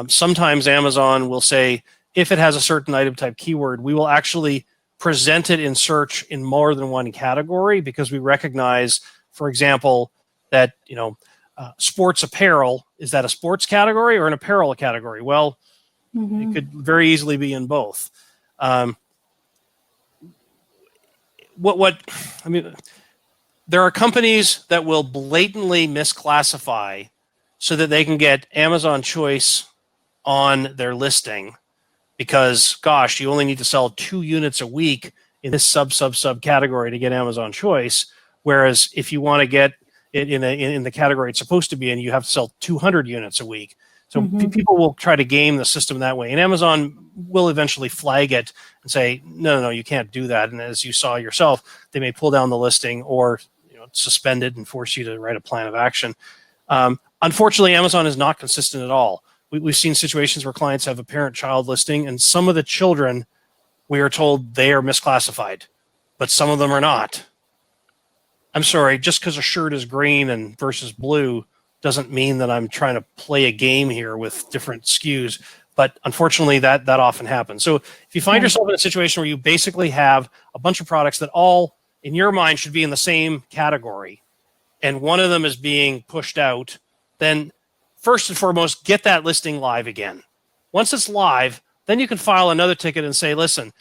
Sometimes Amazon will say, if it has a certain item type keyword, we will actually present it in search in more than one category, because we recognize, for example, that sports apparel, is that a sports category or an apparel category? Well, it could very easily be in both. There are companies that will blatantly misclassify so that they can get Amazon Choice on their listing, because, gosh, you only need to sell 2 units a week in this sub category to get Amazon Choice. Whereas if you want to get it in the category it's supposed to be in, you have to sell 200 units a week. So people will try to game the system that way, and Amazon will eventually flag it and say, no, you can't do that. And as you saw yourself, they may pull down the listing or suspend it and force you to write a plan of action. Unfortunately, Amazon is not consistent at all. We've seen situations where clients have a parent-child listing, and some of the children, we are told they are misclassified, but some of them are not. I'm sorry, just because a shirt is green and versus blue doesn't mean that I'm trying to play a game here with different SKUs. But unfortunately, that often happens. So if you find yourself in a situation where you basically have a bunch of products that all, in your mind, should be in the same category, and one of them is being pushed out, then first and foremost, get that listing live again. Once it's live, then you can file another ticket and say, listen,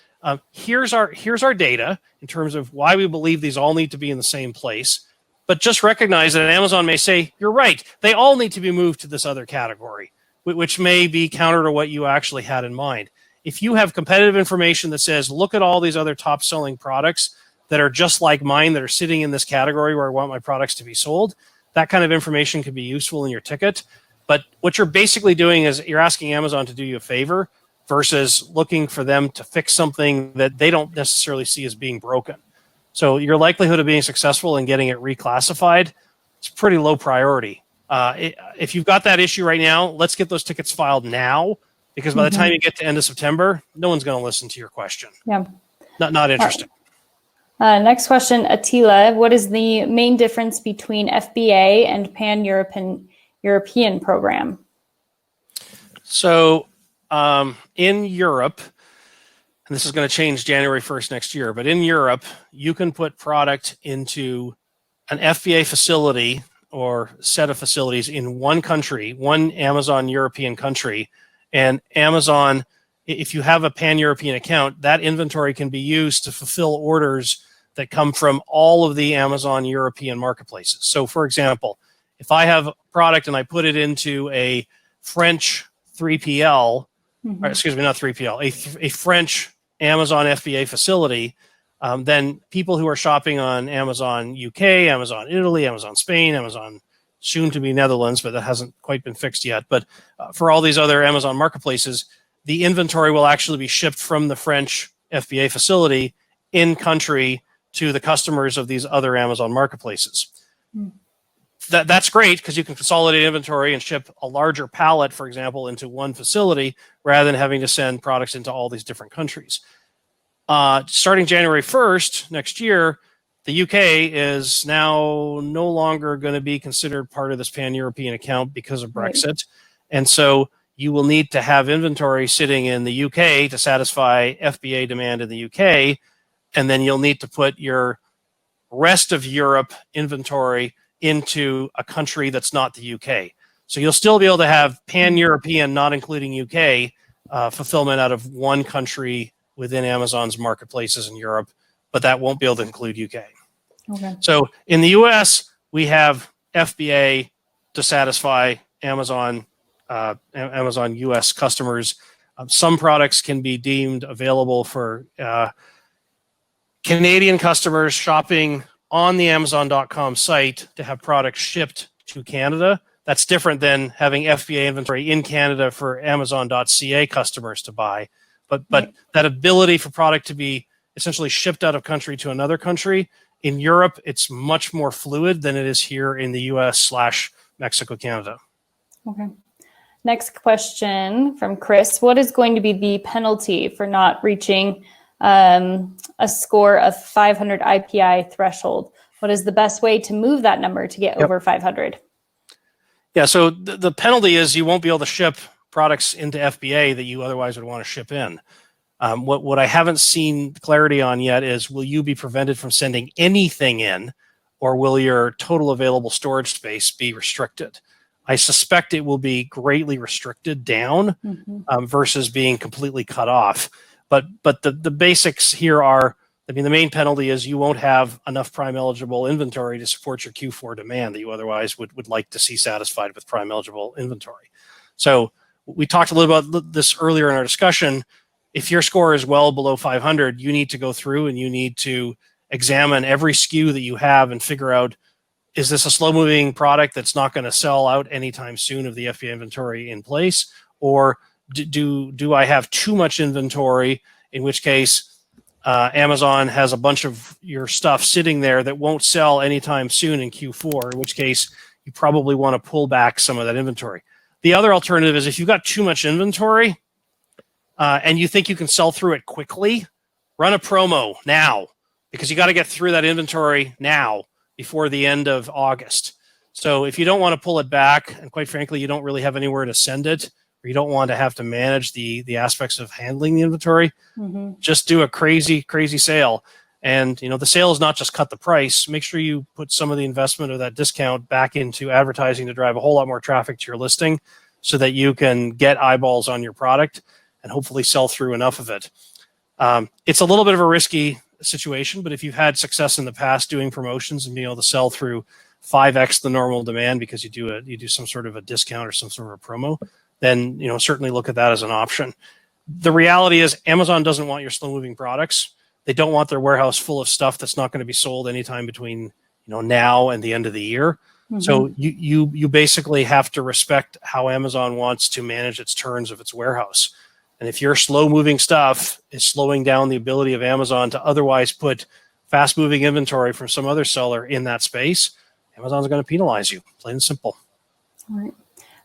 here's our data in terms of why we believe these all need to be in the same place. But just recognize that Amazon may say, you're right, they all need to be moved to this other category, which may be counter to what you actually had in mind. If you have competitive information that says, look at all these other top selling products that are just like mine that are sitting in this category where I want my products to be sold, that kind of information can be useful in your ticket. But what you're basically doing is you're asking Amazon to do you a favor versus looking for them to fix something that they don't necessarily see as being broken. So your likelihood of being successful in getting it reclassified, it's pretty low priority. If you've got that issue right now, let's get those tickets filed now, because by the time you get to end of September, no one's going to listen to your question. Not interested. Next question, Attila. What is the main difference between FBA and Pan-European program? So in Europe, and this is going to change January 1st next year, but in Europe, you can put product into an FBA facility or set of facilities in one country, one Amazon European country, and Amazon, if you have a Pan-European account, that inventory can be used to fulfill orders that come from all of the Amazon European marketplaces. So for example, if I have a product and I put it into a French 3PL, or excuse me, not 3PL, a French Amazon FBA facility, then people who are shopping on Amazon UK, Amazon Italy, Amazon Spain, Amazon soon to be Netherlands, but that hasn't quite been fixed yet. But for all these other Amazon marketplaces, the inventory will actually be shipped from the French FBA facility in country to the customers of these other Amazon marketplaces. That's great because you can consolidate inventory and ship a larger pallet, for example, into one facility rather than having to send products into all these different countries. Starting January 1st next year, the UK is now no longer going to be considered part of this pan-European account because of Brexit. Right. And so you will need to have inventory sitting in the UK to satisfy FBA demand in the UK. And then you'll need to put your rest of Europe inventory into a country that's not the UK. So you'll still be able to have pan-European, not including UK, fulfillment out of one country within Amazon's marketplaces in Europe, but that won't be able to include UK. Okay. So in the US, we have FBA to satisfy Amazon US customers. Some products can be deemed available for Canadian customers shopping on the Amazon.com site to have products shipped to Canada. That's different than having FBA inventory in Canada for Amazon.ca customers to buy. But right. That ability for product to be essentially shipped out of country to another country, in Europe, it's much more fluid than it is here in the US/Mexico, Canada. Okay. Next question from Chris. What is going to be the penalty for not reaching a score of 500 IPI threshold? What is the best way to move that number to get over 500? Yeah, so the penalty is you won't be able to ship products into FBA that you otherwise would want to ship in. What I haven't seen clarity on yet is, will you be prevented from sending anything in, or will your total available storage space be restricted? I suspect it will be greatly restricted down versus being completely cut off. But the basics here are, I mean, the main penalty is you won't have enough Prime eligible inventory to support your Q4 demand that you otherwise would like to see satisfied with Prime eligible inventory. So we talked a little about this earlier in our discussion. If your score is well below 500, you need to go through and you need to examine every SKU that you have and figure out, is this a slow-moving product that's not going to sell out anytime soon of the FBA inventory in place? Or do I have too much inventory, in which case Amazon has a bunch of your stuff sitting there that won't sell anytime soon in Q4, in which case you probably want to pull back some of that inventory. The other alternative is if you've got too much inventory and you think you can sell through it quickly, run a promo now, because you got to get through that inventory now before the end of August. So if you don't want to pull it back, and quite frankly, you don't really have anywhere to send it, or you don't want to have to manage the aspects of handling the inventory, just do a crazy sale. And the sale is not just cut the price. Make sure you put some of the investment of that discount back into advertising to drive a whole lot more traffic to your listing so that you can get eyeballs on your product and hopefully sell through enough of it. It's a little bit of a risky situation, but if you've had success in the past doing promotions and being able to sell through 5x the normal demand because you do some sort of a discount or some sort of a promo, then certainly look at that as an option. The reality is Amazon doesn't want your slow-moving products. They don't want their warehouse full of stuff that's not going to be sold anytime between now and the end of the year. So you basically have to respect how Amazon wants to manage its turns of its warehouse. And if your slow-moving stuff is slowing down the ability of Amazon to otherwise put fast-moving inventory from some other seller in that space, Amazon's going to penalize you, plain and simple. All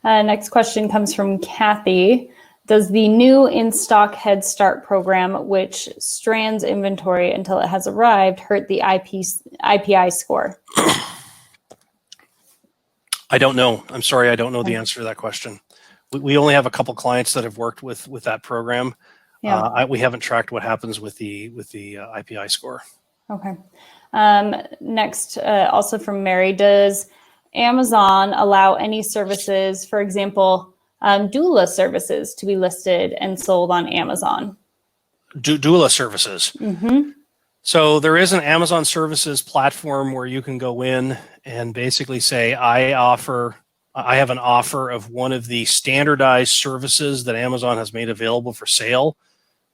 right. Next question comes from Kathy. Does the new in-stock Head Start program, which strands inventory until it has arrived, hurt the IPI score? I don't know. I'm sorry, I don't know the answer to that question. We only have a couple clients that have worked with that program. Yeah. We haven't tracked what happens with the IPI score. Okay. Next, also from Mary, does Amazon allow any services, for example, doula services, to be listed and sold on Amazon? Doula services. So there is an Amazon services platform where you can go in and basically say, I have an offer of one of the standardized services that Amazon has made available for sale.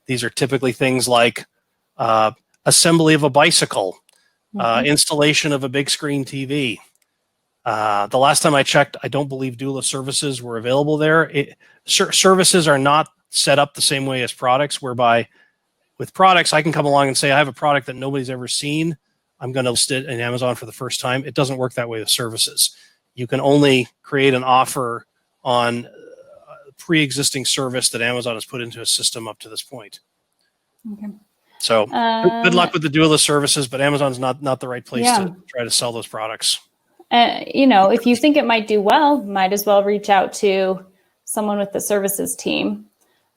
These are typically things like assembly of a bicycle, installation of a big screen TV. The last time I checked, I don't believe doula services were available there. Services are not set up the same way as products, whereby with products, I can come along and say, I have a product that nobody's ever seen. I'm going to list it in Amazon for the first time. It doesn't work that way with services. You can only create an offer on a pre-existing service that Amazon has put into a system up to this point. Okay. So good luck with the dual services, but Amazon's not the right place to try to sell those products. If you think it might do well, might as well reach out to someone with the services team.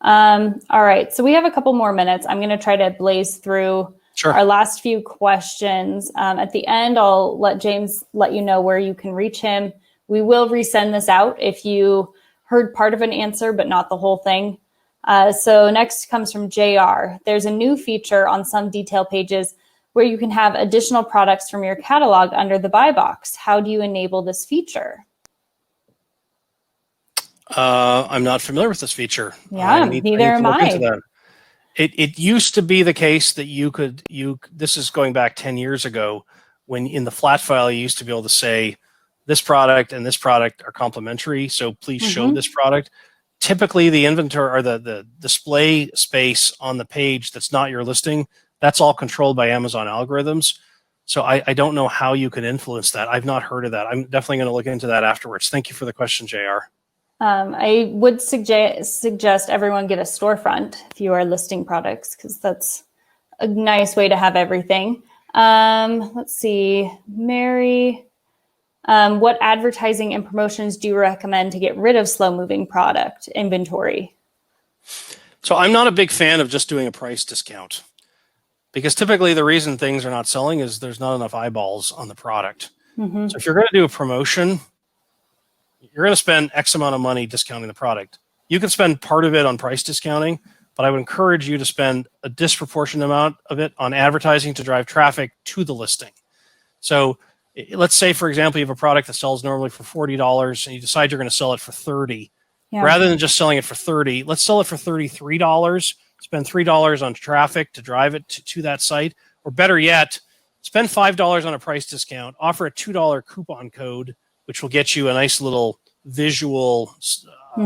All right, so we have a couple more minutes. I'm going to try to blaze through our last few questions. At the end, I'll let James let you know where you can reach him. We will resend this out if you heard part of an answer, but not the whole thing. So next comes from JR. There's a new feature on some detail pages where you can have additional products from your catalog under the buy box. How do you enable this feature? I'm not familiar with this feature. Yeah, neither am I. It used to be the case that this is going back 10 years ago, when in the flat file, you used to be able to say, this product and this product are complementary, so please show this product. Typically, the inventory or the display space on the page that's not your listing, that's all controlled by Amazon algorithms. So I don't know how you can influence that. I've not heard of that. I'm definitely going to look into that afterwards. Thank you for the question, JR. I would suggest everyone get a storefront if you are listing products, because that's a nice way to have everything. Let's see, Mary. What advertising and promotions do you recommend to get rid of slow-moving product inventory? So I'm not a big fan of just doing a price discount, because typically the reason things are not selling is there's not enough eyeballs on the product. So if you're going to do a promotion, you're going to spend X amount of money discounting the product. You can spend part of it on price discounting, but I would encourage you to spend a disproportionate amount of it on advertising to drive traffic to the listing. So let's say, for example, you have a product that sells normally for $40 and you decide you're going to sell it for $30. Rather than just selling it for $30, let's sell it for $33, spend $3 on traffic to drive it to that site. Or better yet, spend $5 on a price discount, offer a $2 coupon code, which will get you a nice little visual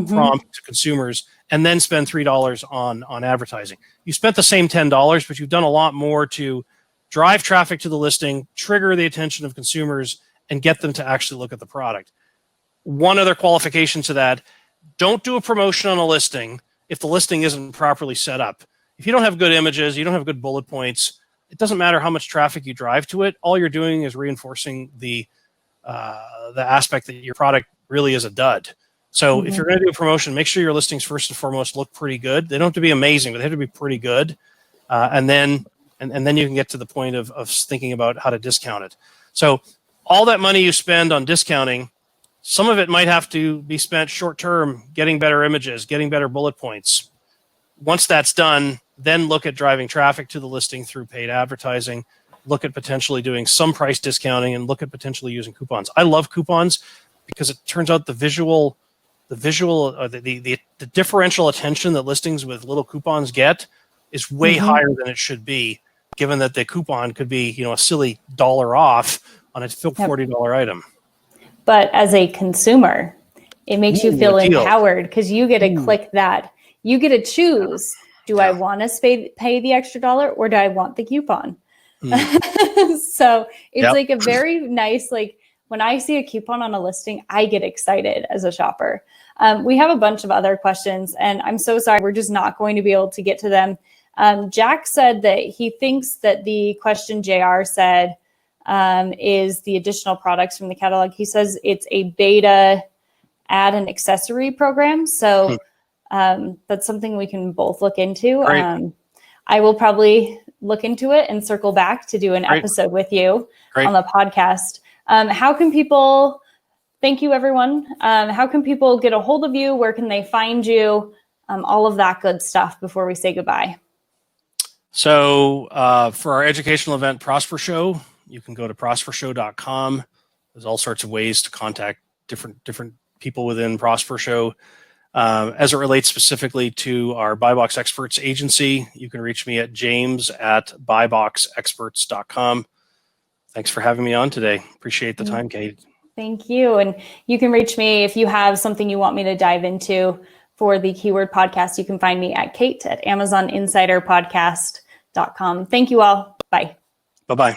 prompt to consumers, and then spend $3 on advertising. You spent the same $10, but you've done a lot more to drive traffic to the listing, trigger the attention of consumers, and get them to actually look at the product. One other qualification to that: don't do a promotion on a listing if the listing isn't properly set up. If you don't have good images, you don't have good bullet points, it doesn't matter how much traffic you drive to it. All you're doing is reinforcing the aspect that your product really is a dud. So if you're going to do a promotion, make sure your listings first and foremost look pretty good. They don't have to be amazing, but they have to be pretty good. And then you can get to the point of thinking about how to discount it. So all that money you spend on discounting, some of it might have to be spent short term, getting better images, getting better bullet points. Once that's done, then look at driving traffic to the listing through paid advertising. Look at potentially doing some price discounting, and look at potentially using coupons. I love coupons because it turns out the differential attention that listings with little coupons get is way higher than it should be, given that the coupon could be, a silly $1 off on a $40 item. But as a consumer, it makes you feel empowered, because you get to click that. You get to choose, do I want to pay the extra $1, or do I want the coupon? So it's like a very nice, when I see a coupon on a listing, I get excited as a shopper. We have a bunch of other questions, and I'm so sorry, we're just not going to be able to get to them. Jack said that he thinks that the question JR said is the additional products from the catalog. He says it's a beta add and accessory program. So that's something we can both look into. I will probably look into it and circle back to do an episode with you on the podcast. How can people, thank you everyone. How can people get a hold of you? Where can they find you? All of that good stuff before we say goodbye. So for our educational event, Prosper Show, you can go to prospershow.com. There's all sorts of ways to contact different people within Prosper Show. As it relates specifically to our BuyBox Experts agency, you can reach me at james@buyboxexperts.com. Thanks for having me on today. Appreciate the time, Kate. Thank you. And you can reach me if you have something you want me to dive into for the Keyword Podcast. You can find me at Kate@AmazonInsiderPodcast.com. Thank you all. Bye. Bye-bye.